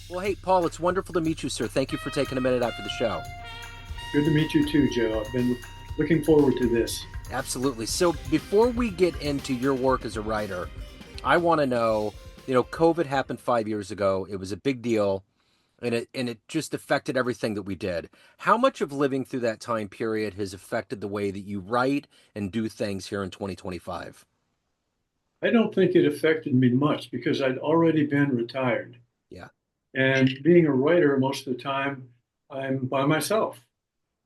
Well, hey, Paul, it's wonderful to meet you, sir. Thank you for taking a minute out for the show. Good to meet you too, Joe. I've been looking forward to this. Absolutely. So, before we get into your work as a writer, I want to know, COVID happened 5 years ago. It was a big deal, and it just affected everything that we did. How much of living through that time period has affected the way that you write and do things here in 2025? I don't think it affected me much because I'd already been retired. Yeah. And being a writer, most of the time, I'm by myself.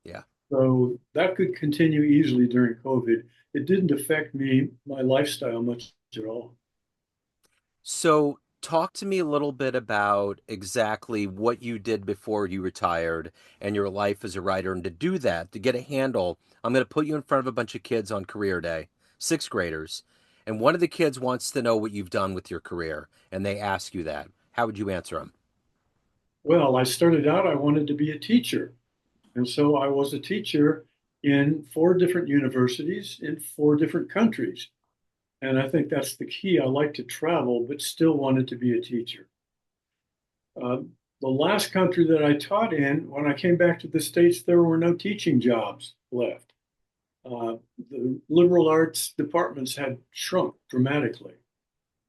Yeah. So that could continue easily during COVID. It didn't affect me, my lifestyle much at all. So, talk to me a little bit about exactly what you did before you retired and your life as a writer. And to do that, to get a handle, I'm going to put you in front of a bunch of kids on career day, sixth graders. And one of the kids wants to know what you've done with your career. And they ask you that. How would you answer them? Well, I started out, I wanted to be a teacher. And so I was a teacher in four different universities in four different countries. And I think that's the key. I like to travel, but still wanted to be a teacher. Uh, the last country that I taught in, when I came back to the States, there were no teaching jobs left. The liberal arts departments had shrunk dramatically.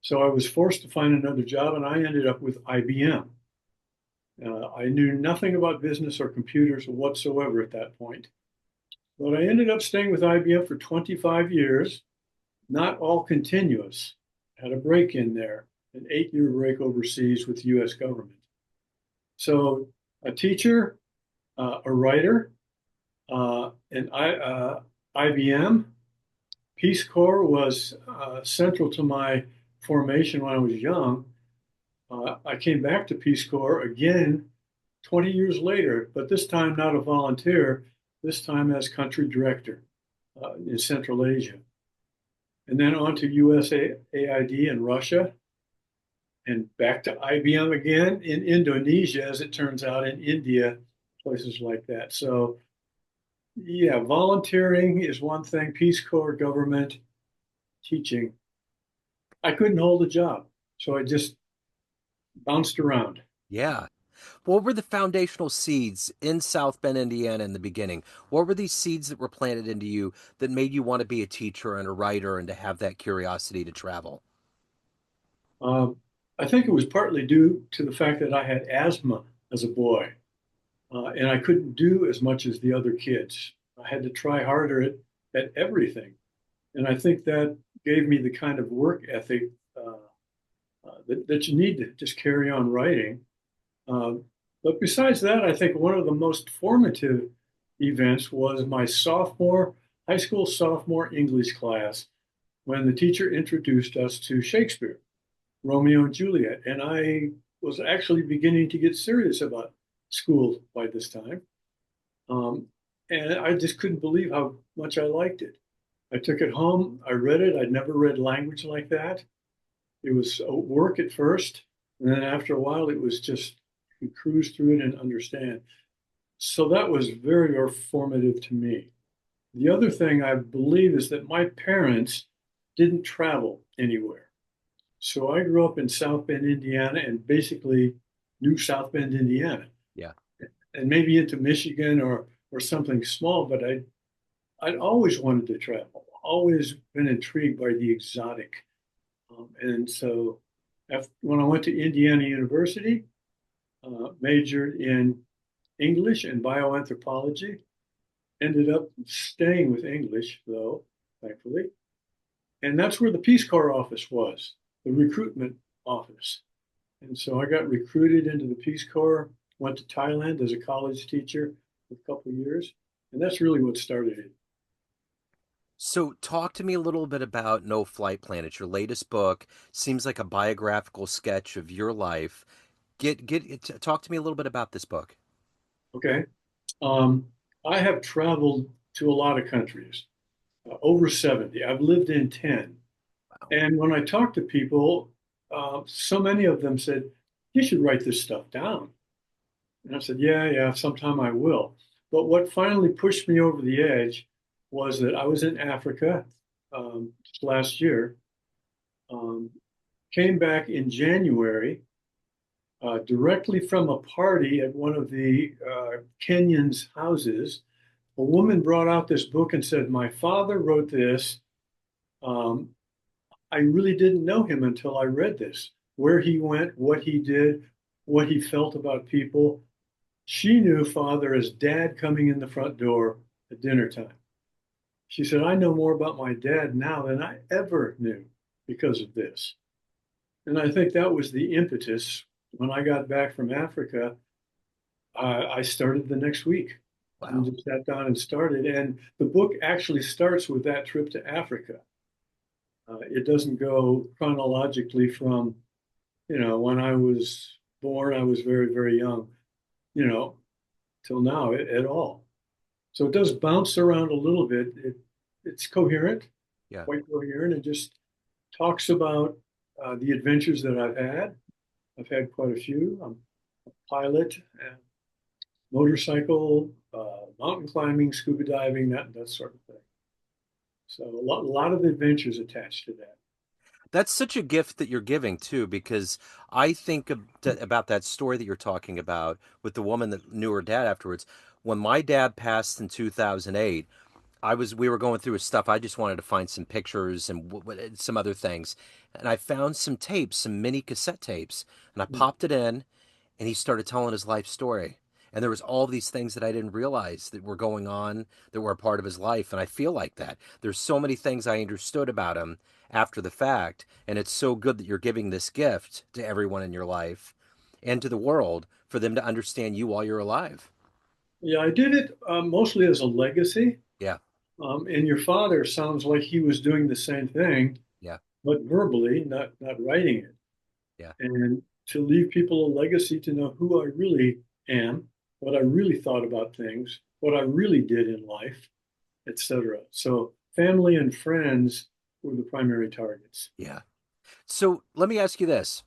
So I was forced to find another job, and I ended up with IBM. I knew nothing about business or computers whatsoever at that point. But I ended up staying with IBM for 25 years, not all continuous. Had a break in there, an 8-year break overseas with the US government. So a teacher, a writer, IBM. Peace Corps was central to my formation when I was young. I came back to Peace Corps again 20 years later, but this time not a volunteer, this time as country director in Central Asia. And then on to USAID in Russia, and back to IBM again in Indonesia, as it turns out, in India, places like that. So, yeah, volunteering is one thing, Peace Corps, government, teaching. I couldn't hold a job, so I just bounced around. Yeah. What were the foundational seeds in South Bend, Indiana in the beginning? What were these seeds that were planted into you that made you want to be a teacher and a writer and to have that curiosity to travel? Um, I think it was partly due to the fact that I had asthma as a boy, and I couldn't do as much as the other kids. I had to try harder at everything. And I think that gave me the kind of work ethic that you need to just carry on writing. But besides that, I think one of the most formative events was my high school sophomore English class when the teacher introduced us to Shakespeare, Romeo and Juliet. And I was actually beginning to get serious about school by this time. Um, and I just couldn't believe how much I liked it. I took it home, I read it. I'd never read language like that. It was work at first, and then after a while, it was just you cruise through it and understand. So that was very formative to me. The other thing I believe is that my parents didn't travel anywhere. So I grew up in South Bend, Indiana, and basically knew South Bend, Indiana, Yeah. and maybe into Michigan or something small. But I'd always wanted to travel. Always been intrigued by the exotic. And so when I went to Indiana University, majored in English and bioanthropology, ended up staying with English, though, thankfully. And that's where the Peace Corps office was, the recruitment office. And so I got recruited into the Peace Corps, went to Thailand as a college teacher for a couple of years. And that's really what started it. So, talk to me a little bit about No Flight Plan. It's your latest book. Seems like a biographical sketch of your life. Talk to me a little bit about this book. Okay. Um, I have traveled to a lot of countries, over 70. I've lived in 10. Wow. And when I talk to people, so many of them said, you should write this stuff down. And I said, yeah, yeah, sometime I will. But what finally pushed me over the edge was that I was in Africa last year, um, came back in January. directly from a party at one of the Kenyans' houses. A woman brought out this book and said, "My father wrote this. Um, I really didn't know him until I read this. Where he went, what he did, what he felt about people." She knew father as dad coming in the front door at dinner time. She said, "I know more about my dad now than I ever knew because of this." And I think that was the impetus. When I got back from Africa, I started the next week and Wow. just sat down and started. And the book actually starts with that trip to Africa. It doesn't go chronologically from, when I was born, I was very, very young, you know, till now at all. So it does bounce around a little bit. It's coherent, Yeah. quite coherent, and just talks about the adventures that I've had. I've had quite a few. I'm a pilot, motorcycle, mountain climbing, scuba diving, that sort of thing. So a lot of adventures attached to that. That's such a gift that you're giving too, because I think about that story that you're talking about with the woman that knew her dad afterwards. When my dad passed in 2008, we were going through his stuff. I just wanted to find some pictures and some other things, and I found some tapes, some mini cassette tapes, and I popped it in, and he started telling his life story. And there was all these things that I didn't realize that were going on that were a part of his life. And I feel like that. There's so many things I understood about him after the fact. And it's so good that you're giving this gift to everyone in your life and to the world for them to understand you while you're alive. Yeah, I did it mostly as a legacy. Yeah. And your father sounds like he was doing the same thing, Yeah. but verbally, not writing it. Yeah. And to leave people a legacy to know who I really am, what I really thought about things, what I really did in life, etc. So family and friends were the primary targets. Yeah. So let me ask you this.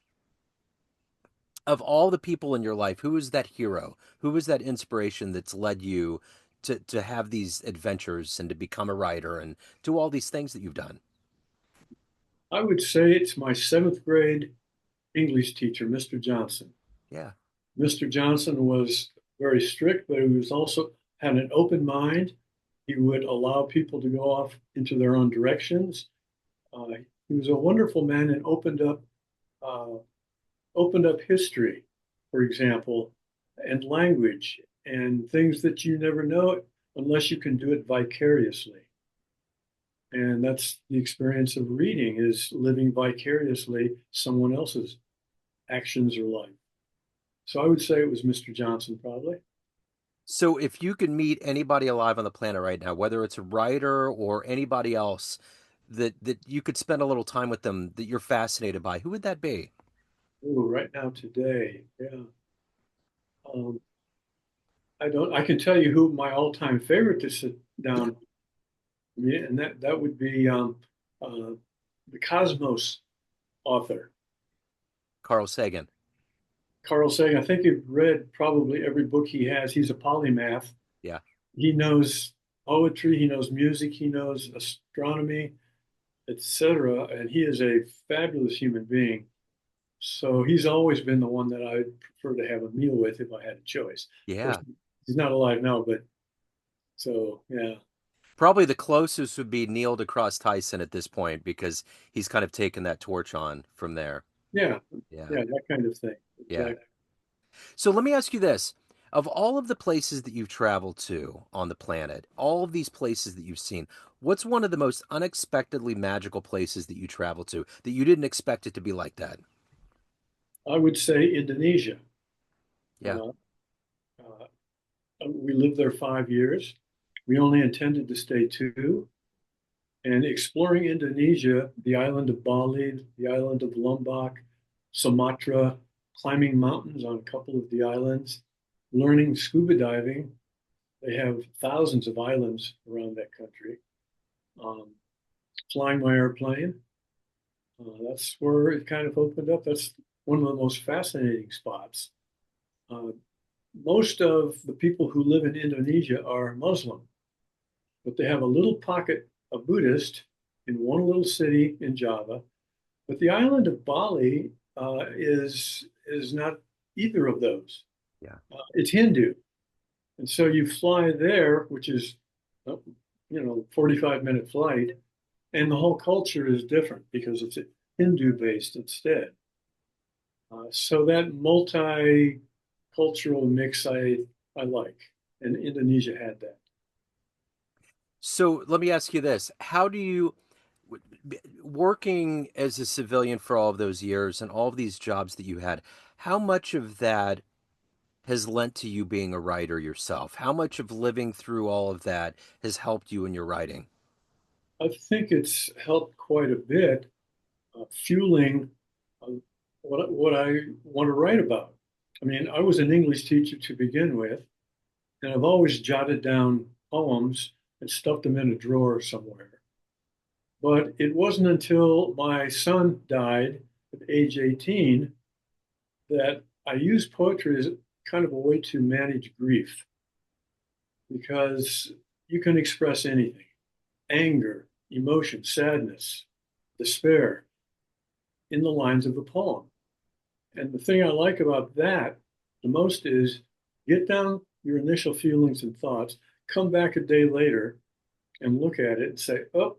Of all the people in your life, who is that hero? Who is that inspiration that's led you to have these adventures and to become a writer and do all these things that you've done? I would say it's my seventh grade English teacher, Mr. Johnson. Yeah. Mr. Johnson was very strict, but he was also had an open mind. He would allow people to go off into their own directions. Uh, he was a wonderful man and uh, opened up history, for example, and language and things that you never know unless you can do it vicariously. And that's the experience of reading is living vicariously someone else's actions or life. So I would say it was Mr. Johnson, probably. So if you could meet anybody alive on the planet right now, whether it's a writer or anybody else that you could spend a little time with them that you're fascinated by, who would that be? Ooh, right now today, yeah. Um, I don't. I can tell you who my all-time favorite to sit Yeah. down, yeah, and that would be uh, the Cosmos author, Carl Sagan. Carl Sagan. I think you've read probably every book he has. He's a polymath. Yeah. He knows poetry, he knows music, he knows astronomy, etc. And he is a fabulous human being. So he's always been the one that I would prefer to have a meal with if I had a choice. Of course, Yeah. he's not alive now, but so yeah, Probably the closest would be Neil deGrasse Tyson at this point because he's kind of taken that torch on from there. yeah, Yeah. yeah, that kind of thing. Yeah. Exactly. So let me ask you this. Of all of the places that you've traveled to on the planet, all of these places that you've seen, what's one of the most unexpectedly magical places that you traveled to that you didn't expect it to be like that? I would say Indonesia. Yeah. Uh, uh, we lived there 5 years. We only intended to stay two. And exploring Indonesia, the island of Bali, the island of Lombok, Sumatra, climbing mountains on a couple of the islands, learning scuba diving. They have thousands of islands around that country. Um, Flying my airplane. That's where it kind of opened up. That's one of the most fascinating spots. Uh, Most of the people who live in Indonesia are Muslim, but they have a little pocket of Buddhist in one little city in Java. But the island of Bali is not. either of those. Yeah. It's Hindu. And so you fly there, which is, uh, 45-minute flight, and the whole culture is different because it's Hindu based instead. So that multicultural mix I like, and Indonesia had that. So let me ask you this. How do you, working as a civilian for all of those years and all of these jobs that you had, how much of that has lent to you being a writer yourself? How much of living through all of that has helped you in your writing? I think it's helped quite a bit, fueling uh, what I want to write about. I mean, I was an English teacher to begin with, and I've always jotted down poems and stuffed them in a drawer somewhere. But it wasn't until my son died at age 18 that I used poetry as kind of a way to manage grief because you can express anything: anger, emotion, sadness, despair in the lines of a poem. And the thing I like about that the most is get down your initial feelings and thoughts, come back a day later and look at it and say, oh,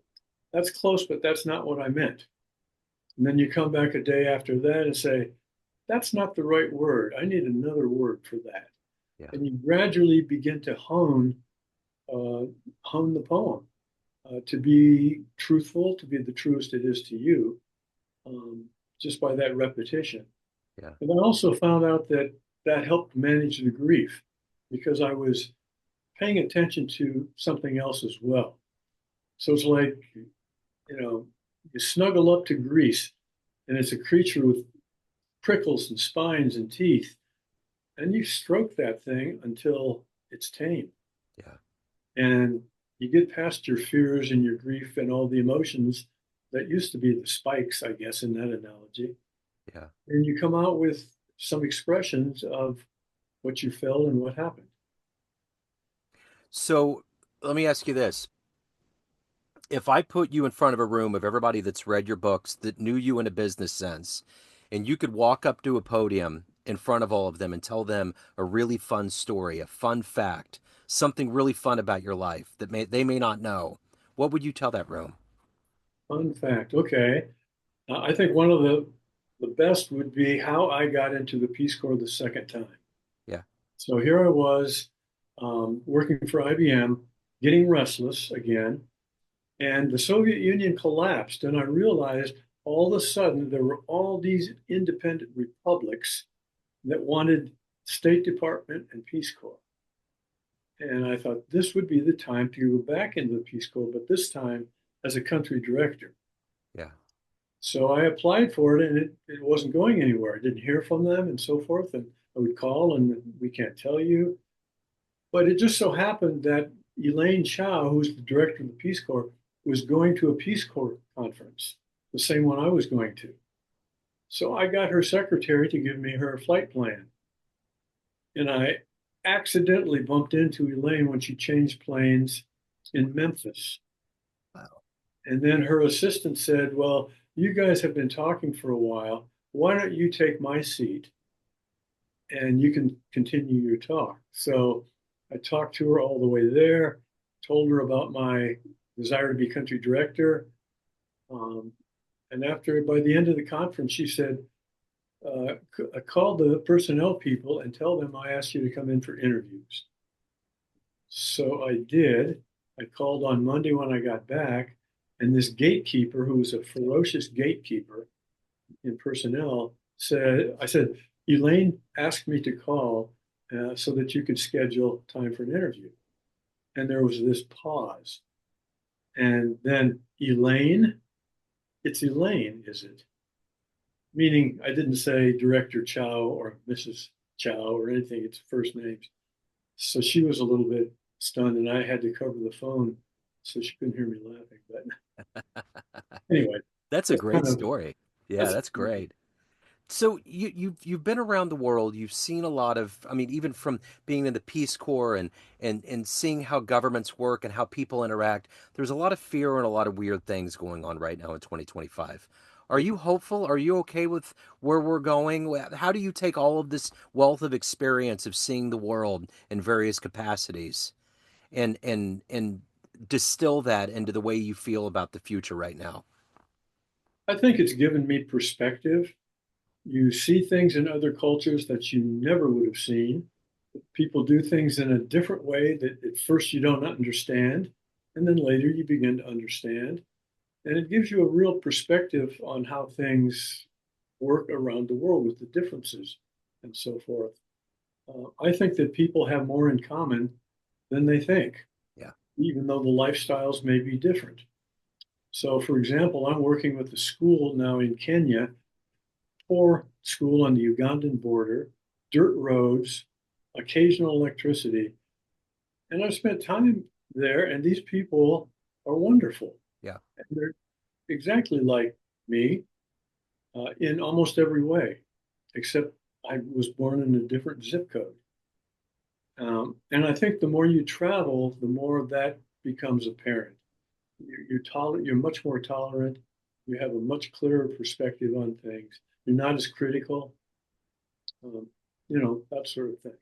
that's close, but that's not what I meant. And then you come back a day after that and say, that's not the right word. I need another word for that. Yeah. And you gradually begin to uh, hone the poem to be truthful, to be the truest it is to you, um, just by that repetition. Yeah. And I also found out that that helped manage the grief because I was paying attention to something else as well. So it's like, you snuggle up to grease and it's a creature with prickles and spines and teeth, and you stroke that thing until it's tame. Yeah. And you get past your fears and your grief and all the emotions that used to be the spikes, I guess, in that analogy. Yeah. And you come out with some expressions of what you felt and what happened. So let me ask you this. If I put you in front of a room of everybody that's read your books, that knew you in a business sense, and you could walk up to a podium in front of all of them and tell them a really fun story, a fun fact, something really fun about your life that they may not know, what would you tell that room? Fun fact. Okay. I think one of the best would be how I got into the Peace Corps the second time. Yeah. So here I was working for IBM, getting restless again, and the Soviet Union collapsed. And I realized all of a sudden there were all these independent republics that wanted State Department and Peace Corps. And I thought this would be the time to go back into the Peace Corps, but this time as a country director. Yeah. So I applied for it and it wasn't going anywhere. I didn't hear from them and so forth. And I would call and we can't tell you. But it just so happened that Elaine Chao, who's the director of the Peace Corps, was going to a Peace Corps conference, the same one I was going to. So I got her secretary to give me her flight plan. And I accidentally bumped into Elaine when she changed planes in Memphis. Wow. And then her assistant said, well, you guys have been talking for a while. Why don't you take my seat and you can continue your talk? So I talked to her all the way there, told her about my desire to be country director. Um, and after, by the end of the conference, she said, call the personnel people and tell them I asked you to come in for interviews. So I did. I called on Monday when I got back, and this gatekeeper, who was a ferocious gatekeeper in personnel, I said, Elaine asked me to call so that you could schedule time for an interview. And there was this pause. And then, Elaine, it's Elaine, is it? Meaning I didn't say Director Chow or Mrs. Chow or anything, it's first names. So she was a little bit stunned, and I had to cover the phone so she couldn't hear me laughing. But anyway, That's a that's great kind of story. Yeah, that's that's great. So you've been around the world. You've seen a lot of. I mean, even from being in the Peace Corps and seeing how governments work and how people interact. There's a lot of fear and a lot of weird things going on right now in 2025. Are you hopeful? Are you okay with where we're going? How do you take all of this wealth of experience of seeing the world in various capacities and distill that into the way you feel about the future right now? I think it's given me perspective. You see things in other cultures that you never would have seen. People do things in a different way that at first you don't understand, and then later you begin to understand. And it gives you a real perspective on how things work around the world with the differences and so forth. I think that people have more in common than they think, Yeah. even though the lifestyles may be different. So, for example, I'm working with a school now in Kenya, poor school on the Ugandan border, dirt roads, occasional electricity. And I've spent time there, and these people are wonderful. Yeah. And they're exactly like me in almost every way, except I was born in a different zip code. And I think the more you travel, the more that becomes apparent. You're much more tolerant. You have a much clearer perspective on things. You're not as critical, um, that sort of thing.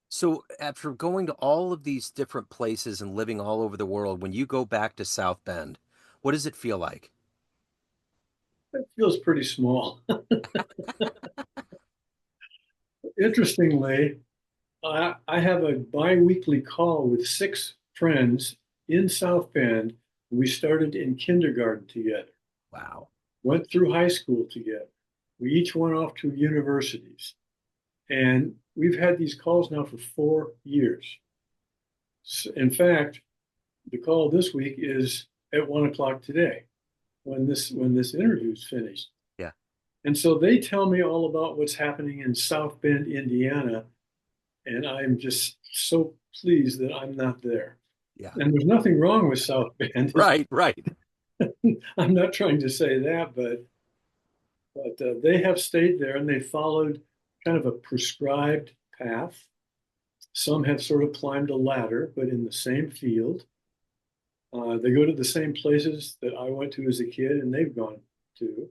So, after going to all of these different places and living all over the world, when you go back to South Bend, what does it feel like? It feels pretty small. Interestingly, I have a bi-weekly call with six friends in South Bend. We started in kindergarten together, Wow. went through high school together. We each went off to universities. And we've had these calls now for 4 years. In fact, the call this week is at 1 o'clock today when this interview is finished. Yeah. And so they tell me all about what's happening in South Bend, Indiana, and I'm just so pleased that I'm not there. Yeah. And there's nothing wrong with South Bend. Right, right. I'm not trying to say that, but they have stayed there and they followed kind of a prescribed path. Some have sort of climbed a ladder, but in the same field. They go to the same places that I went to as a kid and they've gone to.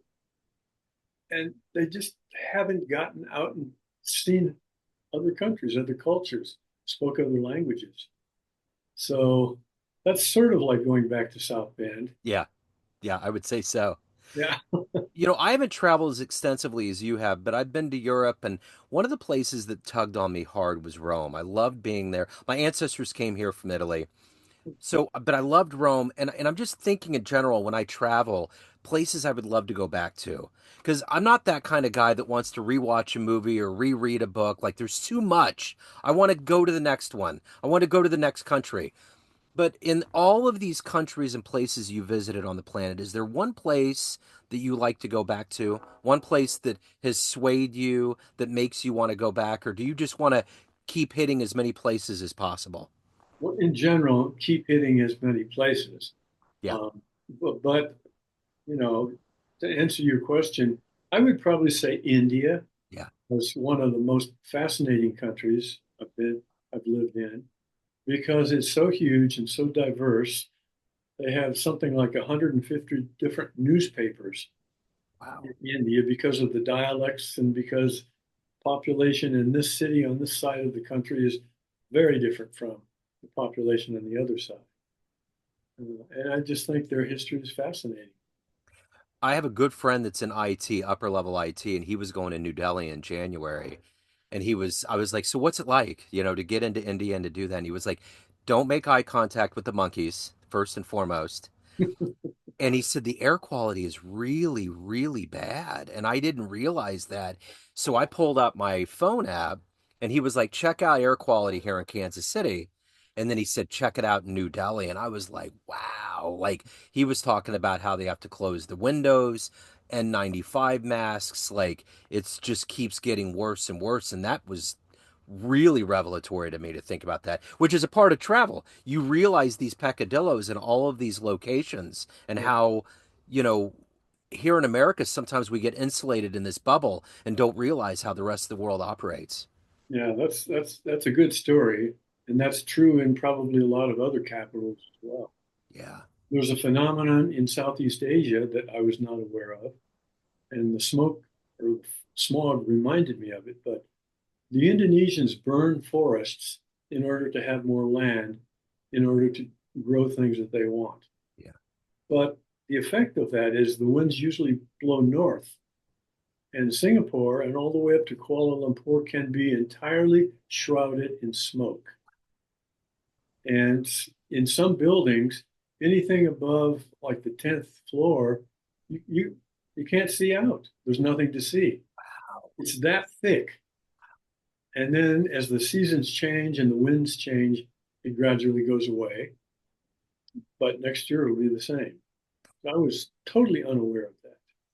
And they just haven't gotten out and seen other countries, other cultures, spoke other languages. So that's sort of like going back to South Bend. Yeah. Yeah, I would say so. Yeah. I haven't traveled as extensively as you have, but I've been to Europe, and one of the places that tugged on me hard was Rome. I loved being there. My ancestors came here from Italy. So, but I loved Rome, and I'm just thinking in general when I travel, places I would love to go back to. Because I'm not that kind of guy that wants to rewatch a movie or reread a book. Like, there's too much. I want to go to the next one. I want to go to the next country. But in all of these countries and places you visited on the planet, is there one place that you like to go back to? One place that has swayed you, that makes you want to go back? Or do you just want to keep hitting as many places as possible? Well, in general, keep hitting as many places. Yeah, Um, but, you know, to answer your question, I would probably say India yeah. was one of the most fascinating countries I've lived in because it's so huge and so diverse. They have something like 150 different newspapers Wow. in India because of the dialects and because population in this city on this side of the country is very different from the population on the other side. And I just think their history is fascinating. I have a good friend that's in IT, upper level IT, and he was going to New Delhi in January. And I was like, so what's it like, to get into India and to do that? And he was like, don't make eye contact with the monkeys, first and foremost. And he said the air quality is really, really bad. And I didn't realize that. So I pulled up my phone app and he was like, check out air quality here in Kansas City. And then he said, check it out in New Delhi. And I was like, wow. Like he was talking about how they have to close the windows, N95 masks. Like it's just keeps getting worse and worse. And that was really revelatory to me to think about that, which is a part of travel. You realize these peccadillos in all of these locations and Yeah, how, you know, here in America, sometimes we get insulated in this bubble and don't realize how the rest of the world operates. yeah, that's a good story, and that's true in probably a lot of other capitals as well. Yeah. There's a phenomenon in Southeast Asia that I was not aware of. and the smoke or smog reminded me of it. But the Indonesians burn forests in order to have more land, in order to grow things that they want. Yeah. But the effect of that is the winds usually blow north, and Singapore and all the way up to Kuala Lumpur can be entirely shrouded in smoke. And in some buildings, anything above like the 10th floor, you, you, you can't see out. There's nothing to see. It's that thick. And then as the seasons change and the winds change, it gradually goes away. But next year it'll be the same. I was totally unaware of that.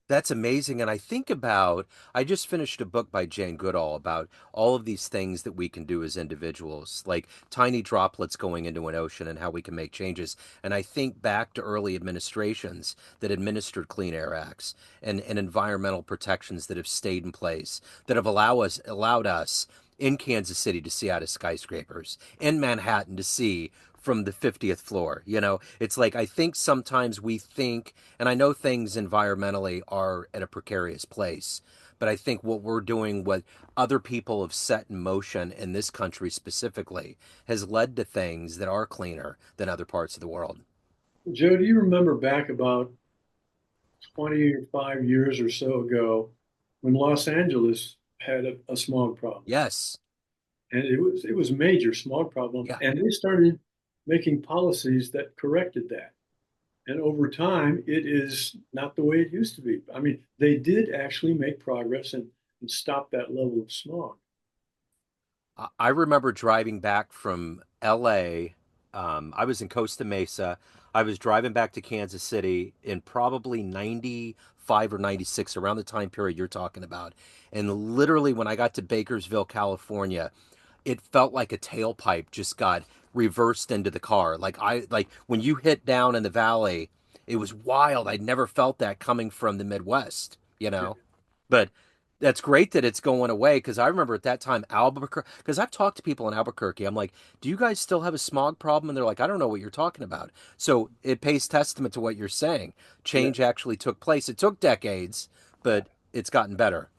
That's amazing. And I think about, I just finished a book by Jane Goodall about all of these things that we can do as individuals, like tiny droplets going into an ocean and how we can make changes. And I think back to early administrations that administered Clean Air Acts and environmental protections that have stayed in place, that have allowed us in Kansas City to see out of skyscrapers, in Manhattan to see from the 50th floor. It's like I think sometimes we think, and I know things environmentally are at a precarious place, but I think what we're doing, what other people have set in motion in this country specifically, has led to things that are cleaner than other parts of the world. Joe, do you remember back about 25 years or so ago when Los Angeles had a smog problem? Yes. And it was a major smog problem. Yeah. And they started making policies that corrected that. And over time, it is not the way it used to be. I mean, they did actually make progress and stop that level of smog. I remember driving back from LA. I was in Costa Mesa. I was driving back to Kansas City in probably 95 or 96, around the time period you're talking about. And literally, when I got to Bakersville, California, it felt like a tailpipe just got reversed into the car. Like when you hit down in the valley, it was wild. I'd never felt that coming from the Midwest. But that's great that it's going away because I remember at that time Albuquerque, because I've talked to people in Albuquerque. I'm like, do you guys still have a smog problem? And they're like, I don't know what you're talking about. So it pays testament to what you're saying. Yeah. Change actually took place. It took decades, but it's gotten better.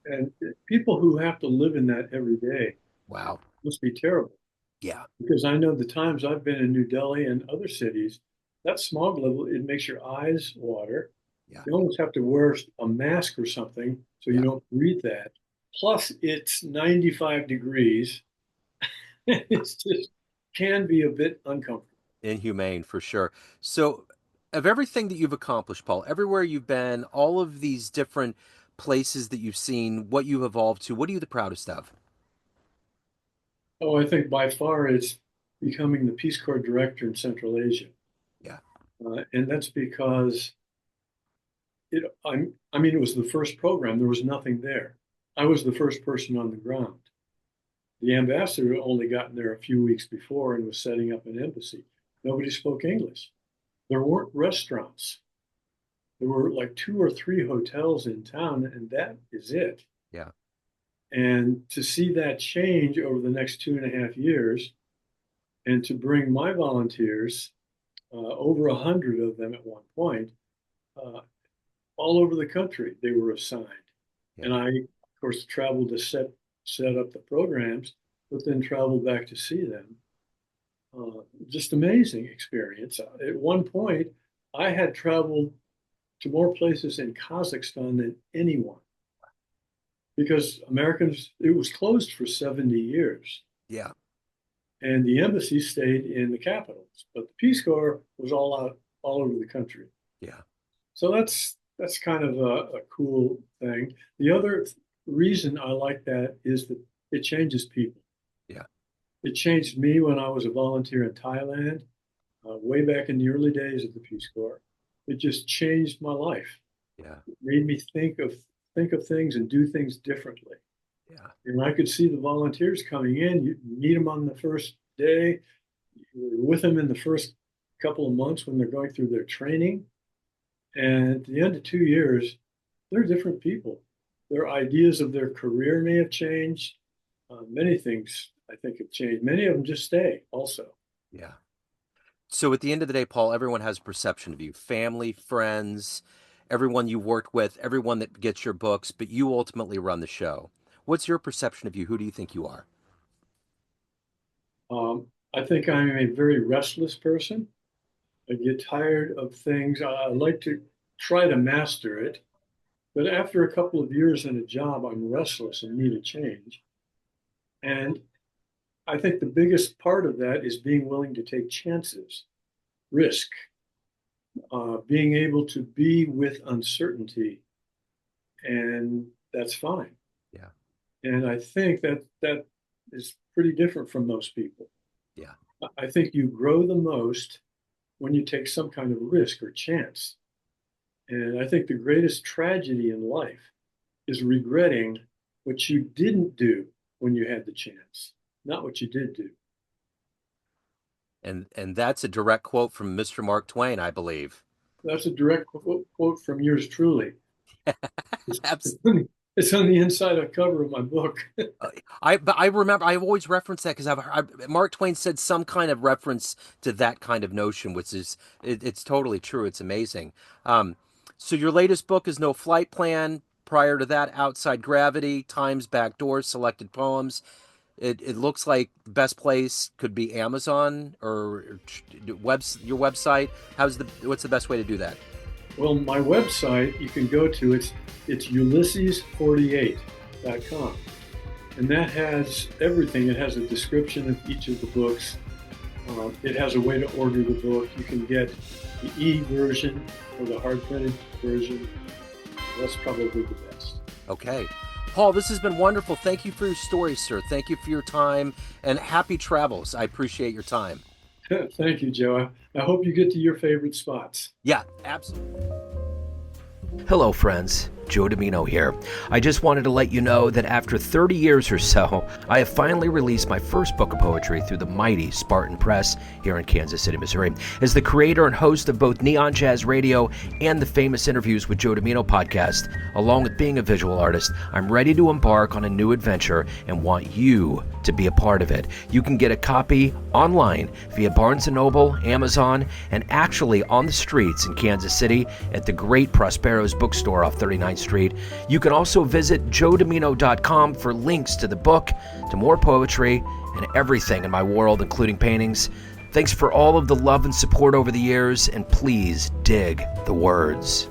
And people who have to live in that every day Wow. must be terrible. Yeah. Because I know the times I've been in New Delhi and other cities, that smog level, it makes your eyes water. Yeah. You almost have to wear a mask or something so you Yeah. don't breathe that. Plus, it's 95 degrees. It's just can be a bit uncomfortable. Inhumane for sure. So, of everything that you've accomplished, Paul, everywhere you've been, all of these different places that you've seen, what you've evolved to, what are you the proudest of? Oh, I think by far it's becoming the Peace Corps director in Central Asia. Yeah. And that's because I mean, it was the first program. There was nothing there. I was the first person on the ground. The ambassador had only gotten there a few weeks before and was setting up an embassy. Nobody spoke English. There weren't restaurants. There were like two or three hotels in town, and that is it. Yeah. And to see that change over the next 2.5 years, and to bring my volunteers, over 100 of them at one point, uh, all over the country, they were assigned. Yeah. And I, of course, traveled to set up the programs, but then traveled back to see them. Just amazing experience. At one point, I had traveled to more places in Kazakhstan than anyone because Americans, it was closed for 70 years. Yeah. And the embassy stayed in the capitals, but the Peace Corps was all out all over the country. Yeah. So that's kind of a cool thing. The other reason I like that is that it changes people. Yeah. It changed me when I was a volunteer in Thailand, way back in the early days of the Peace Corps. It just changed my life. Yeah. It made me think of things and do things differently. Yeah. And I could see the volunteers coming in. You meet them on the first day. You're with them in the first couple of months when they're going through their training. And at the end of 2 years, they're different people. Their ideas of their career may have changed. Many things I think have changed. Many of them just stay also. Yeah. So at the end of the day, Paul, everyone has a perception of you, family, friends, everyone you worked with, everyone that gets your books, but you ultimately run the show. What's your perception of you? Who do you think you are? I think I'm a very restless person. I get tired of things. I like to try to master it, but after a couple of years in a job, I'm restless and need a change. And I think the biggest part of that is being willing to take chances, risk, being able to be with uncertainty, and that's fine. Yeah. And I think that that is pretty different from most people. Yeah. I think you grow the most when you take some kind of risk or chance. And I think the greatest tragedy in life is regretting what you didn't do when you had the chance, not what you did do. And that's a direct quote from Mr. Mark Twain, I believe. That's a direct quote from yours truly. It's, Abs- it's on the inside of cover of my book. but I remember I always reference that because Mark Twain said some kind of reference to that kind of notion, which is it's totally true. It's amazing. So your latest book is No Flight Plan. Prior to that, Outside Gravity, Time's Back Door, Selected Poems. It looks like the best place could be Amazon or your website. What's the best way to do that? Well, my website you can go to it's Ulysses48.com. And that has everything. It has a description of each of the books. It has a way to order the book. You can get the e-version or the hard printed version. That's probably the best. Okay. Paul, this has been wonderful. Thank you for your story, sir. Thank you for your time and happy travels. I appreciate your time. Thank you, Joe. I hope you get to your favorite spots. Yeah, absolutely. Hello, friends. Joe Dimino here. I just wanted to let you know that after 30 years or so, I have finally released my first book of poetry through the mighty Spartan Press here in Kansas City, Missouri. As the creator and host of both Neon Jazz Radio and the Famous Interviews with Joe Dimino podcast, along with being a visual artist, I'm ready to embark on a new adventure and want you to be a part of it. You can get a copy online via Barnes & Noble, Amazon, and actually on the streets in Kansas City at the great Prospero's bookstore off 39th Street. You can also visit joedimino.com for links to the book, to more poetry, and everything in my world, including paintings. Thanks for all of the love and support over the years, and please dig the words.